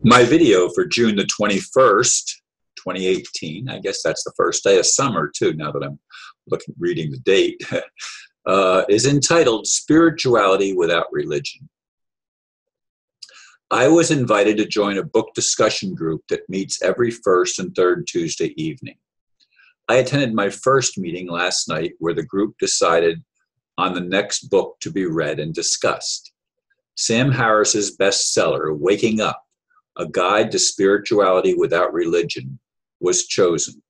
My video for June the 21st, 2018, I guess that's the first day of summer too, now that I'm reading the date, is entitled Spirituality Without Religion. I was invited to join a book discussion group that meets every first and third Tuesday evening. I attended my first meeting last night where the group decided on the next book to be read and discussed. Sam Harris's bestseller, Waking Up, A Guide to Spirituality Without Religion, was chosen.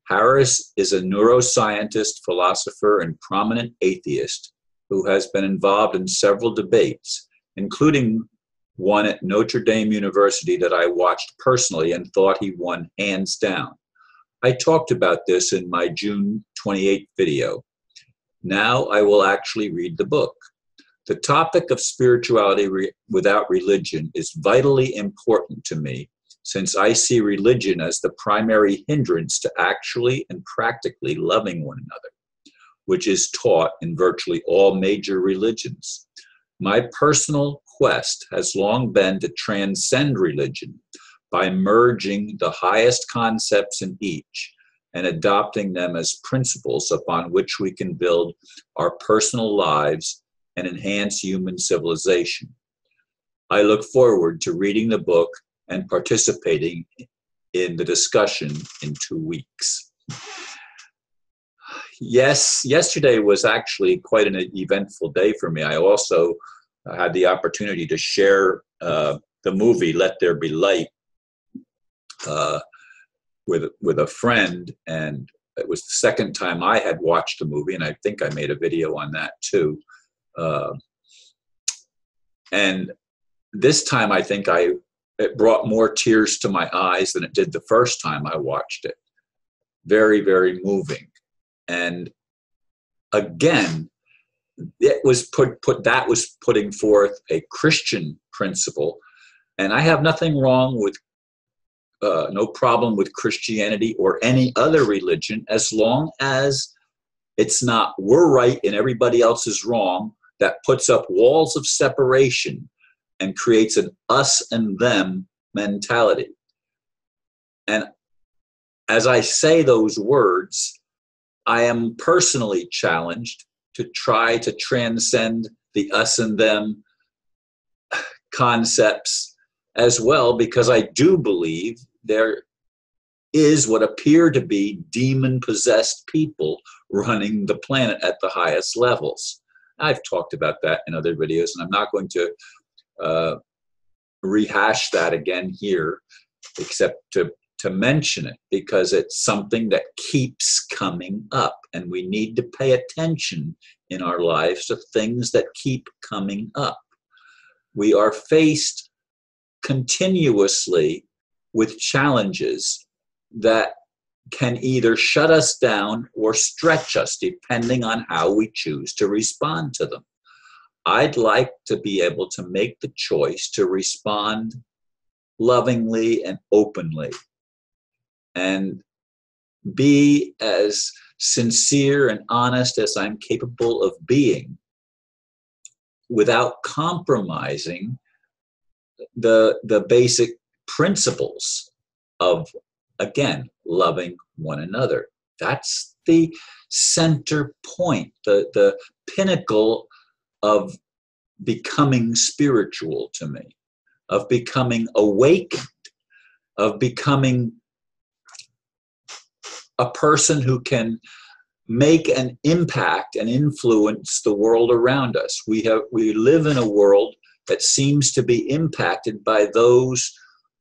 Harris is a neuroscientist, philosopher, and prominent atheist who has been involved in several debates, including one at Notre Dame University that I watched personally and thought he won hands down. I talked about this in my June 28th video. Now I will actually read the book. The topic of spirituality without religion is vitally important to me, since I see religion as the primary hindrance to actually and practically loving one another, which is taught in virtually all major religions. My personal quest has long been to transcend religion by merging the highest concepts in each and adopting them as principles upon which we can build our personal lives and enhance human civilization. I look forward to reading the book and participating in the discussion in 2 weeks. Yes, yesterday was actually quite an eventful day for me. I also had the opportunity to share the movie Let There Be Light with a friend, and it was the second time I had watched the movie, and I think I made a video on that too. And this time I think it brought more tears to my eyes than it did the first time I watched it. Very, very moving. And again, it was that was putting forth a Christian principle, and I have nothing wrong with no problem with Christianity or any other religion, as long as it's not we're right and everybody else is wrong, that puts up walls of separation and creates an us and them mentality. And as I say those words, I am personally challenged to try to transcend the us and them concepts as well, because I do believe there is what appear to be demon-possessed people running the planet at the highest levels. I've talked about that in other videos, and I'm not going to rehash that again here, except to mention it, because it's something that keeps coming up, and we need to pay attention in our lives to things that keep coming up. We are faced continuously with challenges that can either shut us down or stretch us, depending on how we choose to respond to them. I'd like to be able to make the choice to respond lovingly and openly, and be as sincere and honest as I'm capable of being, without compromising the basic principles of, again, loving one another. That's the center point, the pinnacle of becoming spiritual to me, of becoming awakened, of becoming a person who can make an impact and influence the world around us. We live in a world that seems to be impacted by those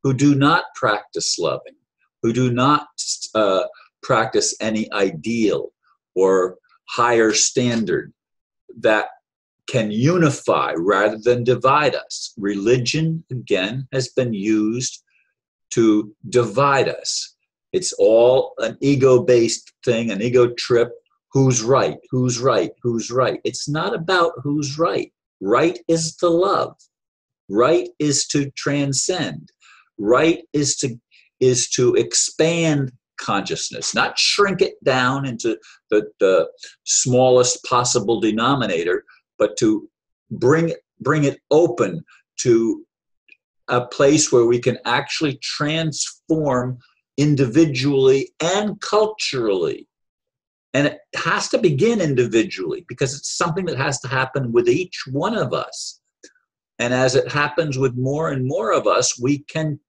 who do not practice loving, who do not practice any ideal or higher standard that can unify rather than divide us. Religion, again, has been used to divide us. It's all an ego-based thing, an ego trip. Who's right? Who's right? Who's right? It's not about who's right. Right is the love. Right is to transcend. Right is to expand consciousness, not shrink it down into the smallest possible denominator, but to bring it open to a place where we can actually transform individually and culturally. And it has to begin individually because it's something that has to happen with each one of us. And as it happens with more and more of us, we can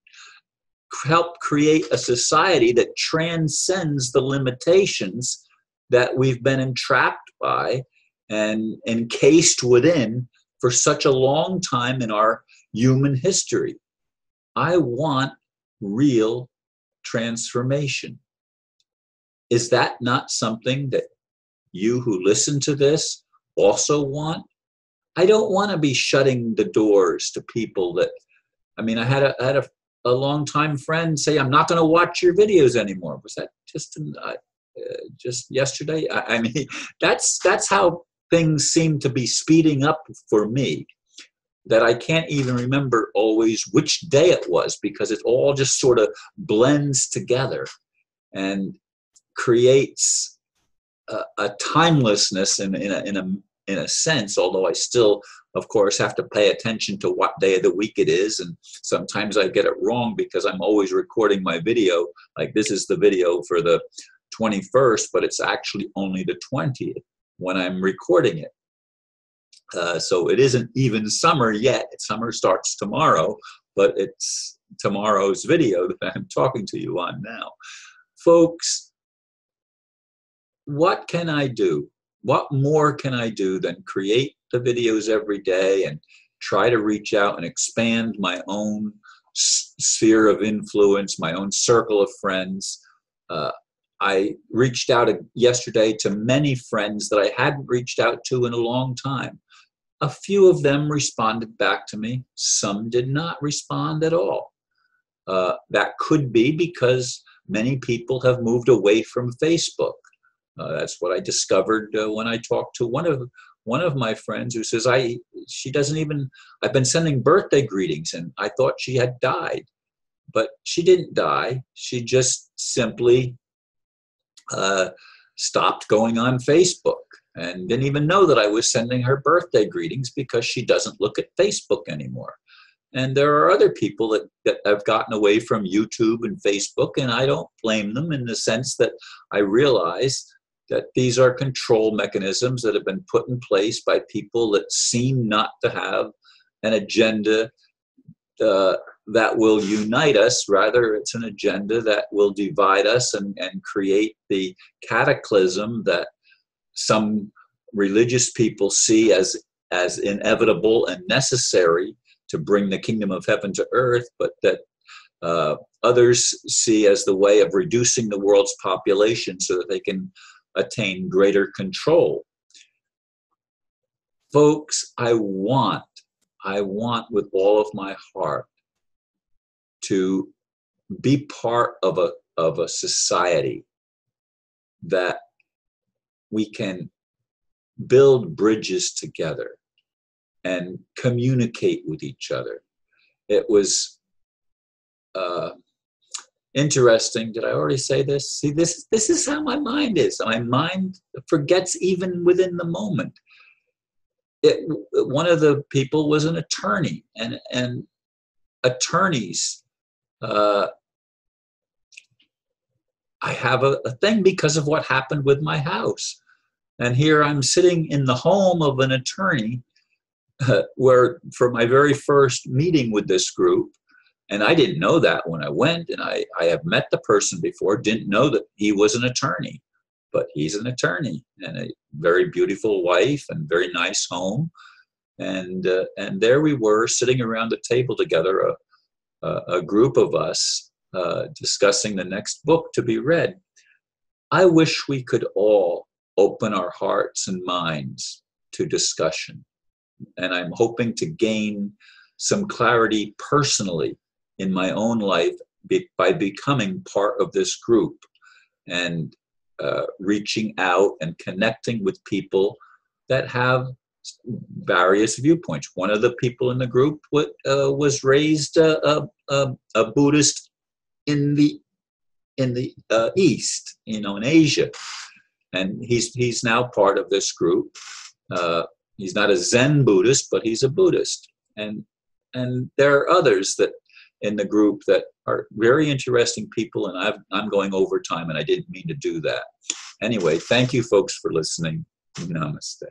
help create a society that transcends the limitations that we've been entrapped by and encased within for such a long time in our human history. I want real transformation. Is that not something that you who listen to this also want? I don't want to be shutting the doors to people that, I mean, I had a longtime friend say, I'm not going to watch your videos anymore. Was that just yesterday? I mean, that's how things seem to be speeding up for me, that I can't even remember always which day it was because it all just sort of blends together and creates a timelessness in a sense, although I still, of course, have to pay attention to what day of the week it is. And sometimes I get it wrong because I'm always recording my video. Like this is the video for the 21st, but it's actually only the 20th when I'm recording it. So it isn't even summer yet. Summer starts tomorrow, but it's tomorrow's video that I'm talking to you on now. Folks, what can I do? What more can I do than create the videos every day and try to reach out and expand my own sphere of influence, my own circle of friends? I reached out yesterday to many friends that I hadn't reached out to in a long time. A few of them responded back to me. Some did not respond at all. That could be because many people have moved away from Facebook. That's what I discovered when I talked to one of my friends who says she doesn't even. I've been sending birthday greetings, and I thought she had died, but she didn't die. She just simply stopped going on Facebook and didn't even know that I was sending her birthday greetings because she doesn't look at Facebook anymore. And there are other people that have gotten away from YouTube and Facebook, and I don't blame them in the sense that I realize that these are control mechanisms that have been put in place by people that seem not to have an agenda that will unite us. Rather, it's an agenda that will divide us and create the cataclysm that some religious people see as inevitable and necessary to bring the kingdom of heaven to earth, but that others see as the way of reducing the world's population so that they can attain greater control. Folks, I want with all of my heart to be part of a society that we can build bridges together and communicate with each other. It was interesting. Did I already say this? See, this is how my mind is. My mind forgets even within the moment. One of the people was an attorney, and attorneys, I have a thing because of what happened with my house. And here I'm sitting in the home of an attorney where for my very first meeting with this group, and I didn't know that when I went, and I have met the person before, didn't know that he was an attorney, but he's an attorney and a very beautiful wife and very nice home. And there we were sitting around the table together, a group of us discussing the next book to be read. I wish we could all open our hearts and minds to discussion. And I'm hoping to gain some clarity personally in my own life by becoming part of this group and reaching out and connecting with people that have various viewpoints. One of the people in the group was raised a Buddhist in the East, in Asia, and he's now part of this group. He's not a Zen Buddhist, but he's a Buddhist, and and there are others that in the group that are very interesting people, and I'm going over time, and I didn't mean to do that. Anyway, thank you folks for listening. Namaste.